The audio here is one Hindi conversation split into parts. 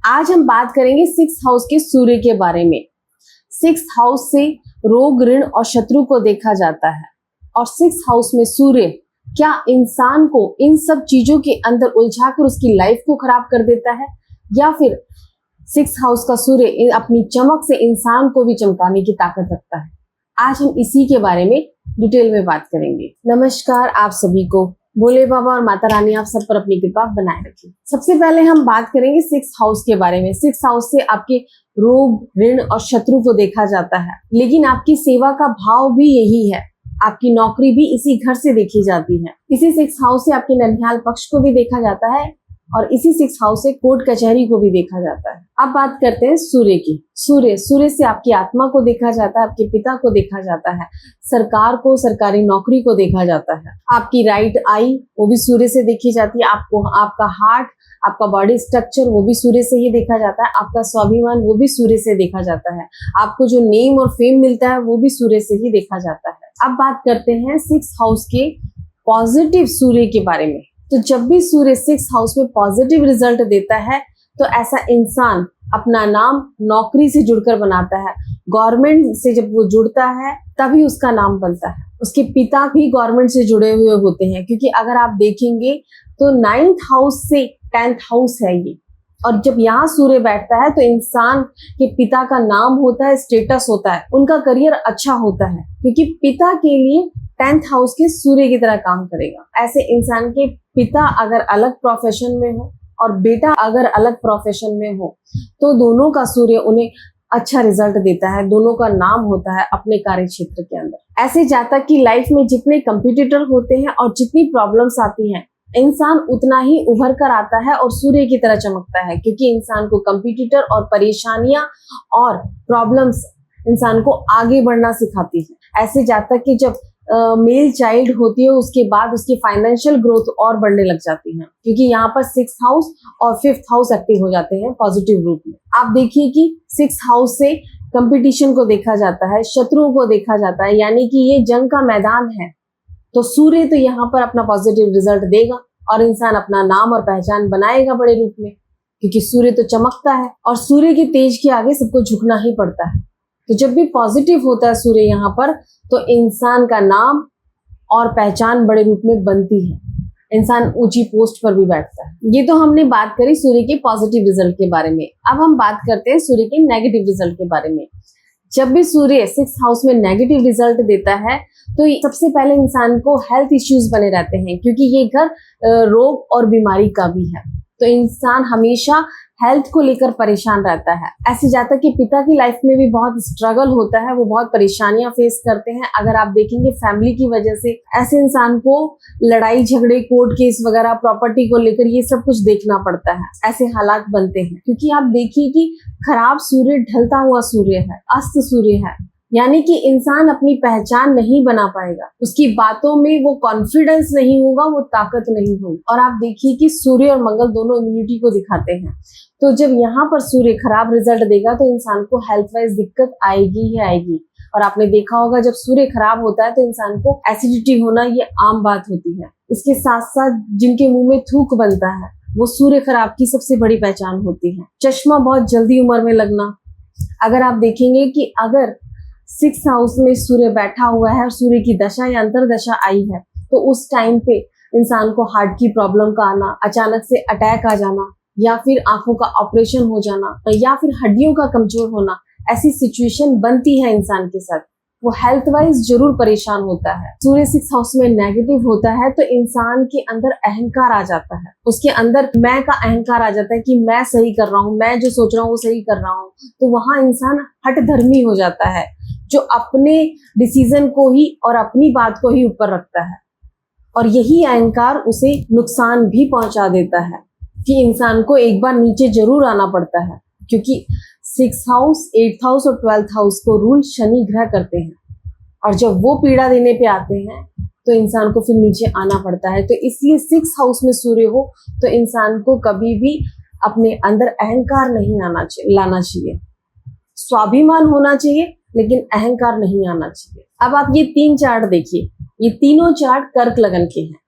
आज हम बात करेंगे सिक्स हाउस के सूर्य के बारे में। सिक्स हाउस से रोग, ऋण और शत्रु को देखा जाता है और सिक्स हाउस में सूर्य क्या इंसान को इन सब चीजों के अंदर उलझाकर उसकी लाइफ को खराब कर देता है, या फिर सिक्स हाउस का सूर्य अपनी चमक से इंसान को भी चमकाने की ताकत रखता है। आज हम इसी के बारे में डिटेल में बात करेंगे। नमस्कार आप सभी को, भोले बाबा और माता रानी आप सब पर अपनी कृपा बनाए रखें। सबसे पहले हम बात करेंगे सिक्स हाउस के बारे में। सिक्स हाउस से आपके रोग, ऋण और शत्रु को देखा जाता है, लेकिन आपकी सेवा का भाव भी यही है। आपकी नौकरी भी इसी घर से देखी जाती है। इसी सिक्स हाउस से आपके ननिहाल पक्ष को भी देखा जाता है और इसी सिक्स हाउस से कोर्ट कचहरी को भी देखा जाता है। अब बात करते हैं सूर्य की। सूर्य से आपकी आत्मा को देखा जाता है, आपके पिता को देखा जाता है, सरकार को, सरकारी नौकरी को देखा जाता है। आपकी राइट आई वो भी सूर्य से देखी जाती है। आपको आपका हार्ट, आपका बॉडी स्ट्रक्चर वो भी सूर्य से ही देखा जाता है। आपका स्वाभिमान वो भी सूर्य से देखा जाता है। आपको जो नेम और फेम मिलता है वो भी सूर्य से ही देखा जाता है। अब बात करते हैं सिक्स हाउस के पॉजिटिव सूर्य के बारे में। तो जब भी सूर्य सिक्स हाउस में पॉजिटिव रिजल्ट देता है तो ऐसा इंसान अपना नाम नौकरी से जुड़कर बनाता है। गवर्नमेंट से जब वो जुड़ता है तभी उसका नाम बनता है। उसके पिता भी गवर्नमेंट से जुड़े हुए होते हैं, क्योंकि अगर आप देखेंगे तो 9th हाउस से 10th हाउस है ये। और जब यहाँ सूर्य बैठता है तो इंसान के पिता का नाम होता है, स्टेटस होता है, उनका करियर अच्छा होता है, क्योंकि पिता के लिए 10th हाउस के सूर्य की तरह काम करेगा। ऐसे इंसान के पिता अगर अलग प्रोफेशन में हो और बेटा अगर अलग प्रोफेशन में हो तो दोनों का सूर्य उन्हें अच्छा रिजल्ट देता है, दोनों का नाम होता है अपने कार्य क्षेत्र के अंदर। ऐसे जातक की लाइफ में जितने कंपटीटर होते हैं और जितनी प्रॉब्लम्स आती हैं, इंसान उतना ही उभर कर आता है और सूर्य की तरह चमकता है, क्योंकि इंसान को कंपटीटर और परेशानियां और प्रॉब्लम्स इंसान को आगे बढ़ना सिखाती है। ऐसे जातक की जब मेल चाइल्ड होती है उसके बाद उसकी फाइनेंशियल ग्रोथ और बढ़ने लग जाती है, क्योंकि यहाँ पर सिक्स हाउस और फिफ्थ हाउस एक्टिव हो जाते हैं पॉजिटिव रूप में। आप देखिए कि सिक्स हाउस से कंपटीशन को देखा जाता है, शत्रुओं को देखा जाता है, यानी कि ये जंग का मैदान है। तो सूर्य तो यहाँ पर अपना पॉजिटिव रिजल्ट देगा और इंसान अपना नाम और पहचान बनाएगा बड़े रूप में, क्योंकि सूर्य तो चमकता है और सूर्य के तेज के आगे सबको झुकना ही पड़ता है। तो जब भी पॉजिटिव होता है सूर्य यहाँ पर तो इंसान का नाम और पहचान बड़े रूप में बनती है, इंसान ऊंची पोस्ट पर भी बैठता है। ये तो हमने बात करी सूर्य के पॉजिटिव रिजल्ट के बारे में। अब हम बात करते हैं सूर्य के नेगेटिव रिजल्ट के बारे में। जब भी सूर्य सिक्स हाउस में नेगेटिव रिजल्ट देता है तो सबसे पहले इंसान को हेल्थ इश्यूज बने रहते हैं, क्योंकि ये घर रोग और बीमारी का भी है। तो इंसान हमेशा हेल्थ को लेकर परेशान रहता है। ऐसे जातक के पिता की लाइफ में भी बहुत स्ट्रगल होता है, वो बहुत परेशानियां फेस करते हैं। अगर आप देखेंगे फैमिली की वजह से ऐसे इंसान को लड़ाई झगड़े, कोर्ट केस वगैरह, प्रॉपर्टी को लेकर ये सब कुछ देखना पड़ता है। ऐसे हालात बनते हैं, क्योंकि आप देखिए कि खराब सूर्य ढलता हुआ सूर्य है, अस्त सूर्य है, यानी कि इंसान अपनी पहचान नहीं बना पाएगा, उसकी बातों में वो कॉन्फिडेंस नहीं होगा, वो ताकत नहीं होगी। और आप देखिए कि सूर्य और मंगल दोनों इम्यूनिटी को दिखाते हैं। तो जब यहाँ पर सूर्य खराब रिजल्ट देगा तो इंसान को हेल्थ वाइज दिक्कत आएगी ही आएगी। और आपने देखा होगा जब सूर्य खराब होता है तो इंसान को एसिडिटी होना ये आम बात होती है। इसके साथ साथ जिनके मुंह में थूक बनता है वो सूर्य खराब की सबसे बड़ी पहचान होती है। चश्मा बहुत जल्दी उम्र में लगना। अगर आप देखेंगे कि अगर सिक्स हाउस में सूर्य बैठा हुआ है और सूर्य की दशा या अंतरदशा आई है तो उस टाइम पे इंसान को हार्ट की प्रॉब्लम का आना, अचानक से अटैक आ जाना, या फिर आंखों का ऑपरेशन हो जाना, या फिर हड्डियों का कमजोर होना, ऐसी सिचुएशन बनती है इंसान के साथ। वो हेल्थ वाइज जरूर परेशान होता है। सूर्य सिक्स हाउस में नेगेटिव होता है तो इंसान के अंदर अहंकार आ जाता है, उसके अंदर मैं का अहंकार आ जाता है कि मैं सही कर रहा हूँ, मैं जो सोच रहा हूँ वो सही कर रहा हूँ। तो वहां इंसान हठधर्मी हो जाता है, जो अपने डिसीजन को ही और अपनी बात को ही ऊपर रखता है, और यही अहंकार उसे नुकसान भी पहुंचा देता है कि इंसान को एक बार नीचे जरूर आना पड़ता है, क्योंकि सिक्स हाउस, 8th हाउस और 12th हाउस को रूल शनि ग्रह करते हैं, और जब वो पीड़ा देने पे आते हैं तो इंसान को फिर नीचे आना पड़ता है। तो इसलिए सिक्स हाउस में सूर्य हो तो इंसान को कभी भी अपने अंदर अहंकार नहीं लाना चाहिए। स्वाभिमान होना चाहिए लेकिन अहंकार नहीं आना चाहिए। अब आप ये तीन चार्ट देखिए, ये तीनों चार्ट कर्क लगन के हैं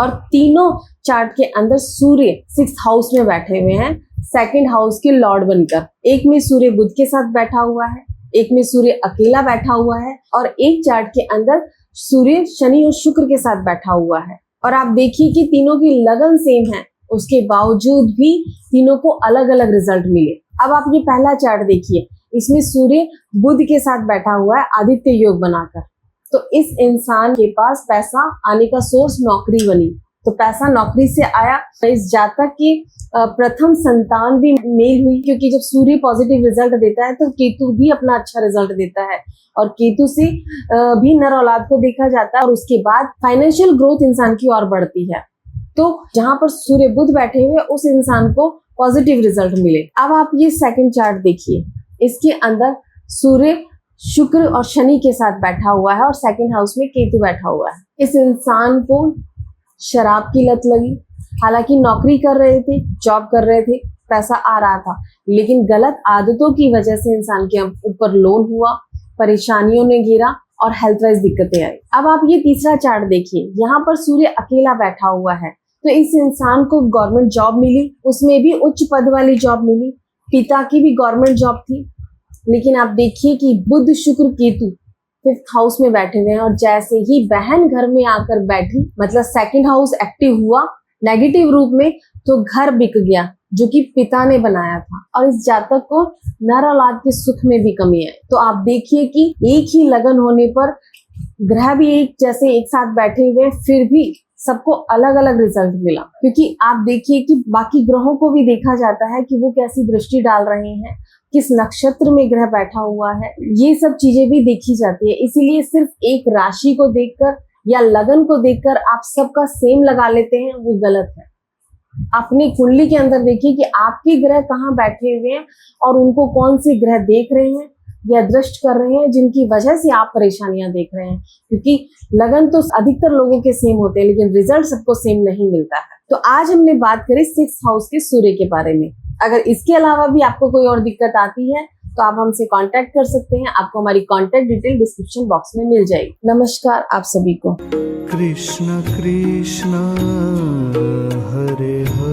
और तीनों चार्ट के अंदर सूर्य सिक्स हाउस में बैठे हुए हैं। सेकंड हाउस के लॉर्ड बनकर। एक में सूर्य बुध के साथ बैठा हुआ है, एक में सूर्य अकेला बैठा हुआ है और एक चार्ट के अंदर सूर्य शनि और शुक्र के साथ बैठा हुआ है। और आप देखिए कि तीनों की लगन सेम है, उसके बावजूद भी तीनों को अलग अलग रिजल्ट मिले। अब आप ये पहला चार्ट देखिए, इसमें सूर्य बुध के साथ बैठा हुआ है आदित्य योग बनाकर। तो इस इंसान के पास पैसा आने का सोर्स नौकरी बनी, तो पैसा नौकरी से आया। इस जातक की प्रथम संतान भी मेल हुई, क्योंकि जब सूर्य पॉजिटिव रिजल्ट देता है तो केतु भी अपना अच्छा रिजल्ट देता है और केतु से भी नर औलाद को देखा जाता है और उसके बाद फाइनेंशियल ग्रोथ इंसान की ओर बढ़ती है। तो जहां पर सूर्य बुध बैठे हुए उस इंसान को पॉजिटिव रिजल्ट मिले। अब आप ये सेकंड चार्ट देखिए, इसके अंदर सूर्य शुक्र और शनि के साथ बैठा हुआ है और सेकंड हाउस में केतु बैठा हुआ है। इस इंसान को शराब की लत लगी, हालांकि नौकरी कर रहे थे, जॉब कर रहे थे, पैसा आ रहा था, लेकिन गलत आदतों की वजह से इंसान के ऊपर लोन हुआ, परेशानियों ने घेरा और हेल्थ वाइज दिक्कतें आई। अब आप ये तीसरा चार्ट देखिए, यहाँ पर सूर्य अकेला बैठा हुआ है, तो इस इंसान को गवर्नमेंट जॉब मिली, उसमें भी उच्च पद वाली जॉब मिली, पिता की भी गवर्नमेंट जॉब थी। लेकिन आप देखिए कि बुध शुक्र केतु फिफ्थ हाउस में बैठे हुए हैं और जैसे ही बहन घर में आकर बैठी, मतलब सेकंड हाउस एक्टिव हुआ नेगेटिव रूप में, तो घर बिक गया जो कि पिता ने बनाया था। और इस जातक को नर औलाद के सुख में भी कमी है। तो आप देखिए कि एक ही लगन होने पर ग्रह भी एक जैसे एक साथ बैठे हुए, फिर भी सबको अलग अलग रिजल्ट मिला। क्योंकि आप देखिए कि बाकी ग्रहों को भी देखा जाता है कि वो कैसी दृष्टि डाल रहे हैं, किस नक्षत्र में ग्रह बैठा हुआ है, ये सब चीजें भी देखी जाती है। इसीलिए सिर्फ एक राशि को देखकर या लगन को देखकर आप सबका सेम लगा लेते हैं, वो गलत है। अपनी कुंडली के अंदर देखिए कि आपके ग्रह कहाँ बैठे हुए हैं और उनको कौन से ग्रह देख रहे हैं या दृष्ट कर रहे हैं, जिनकी वजह से आप परेशानियां देख रहे हैं। क्योंकि लगन तो अधिकतर लोगों के सेम होते हैं, लेकिन रिजल्ट सबको सेम नहीं मिलता है। तो आज हमने बात करी सिक्स हाउस के सूर्य के बारे में। अगर इसके अलावा भी आपको कोई और दिक्कत आती है तो आप हमसे कांटेक्ट कर सकते हैं। आपको हमारी कांटेक्ट डिटेल डिस्क्रिप्शन बॉक्स में मिल जाएगी। नमस्कार आप सभी को। कृष्ण कृष्ण हरे हरे।